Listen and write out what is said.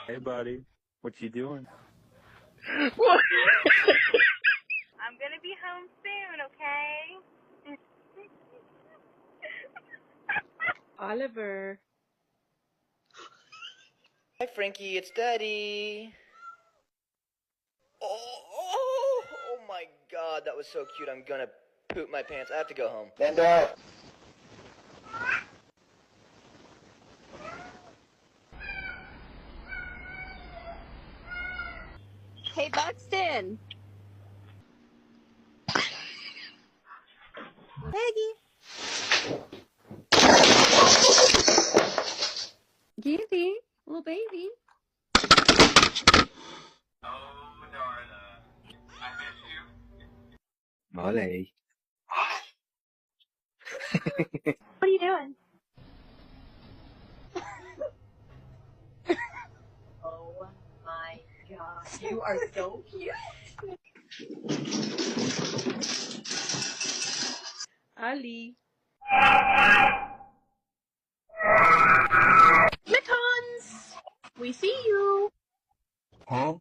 Hey, buddy. What you doing? I'm gonna be home soon, okay? Oliver. Hi, Frankie, it's Daddy. Oh my God, that was so cute. I'm gonna poop my pants. I have to go home. And Hey, Buxton. Peggy. Gibby, little baby. Oh, Darla, I miss you. Molly. What are you doing? Oh my gosh, you are so cute. Ali. Mittens, we see you. Huh?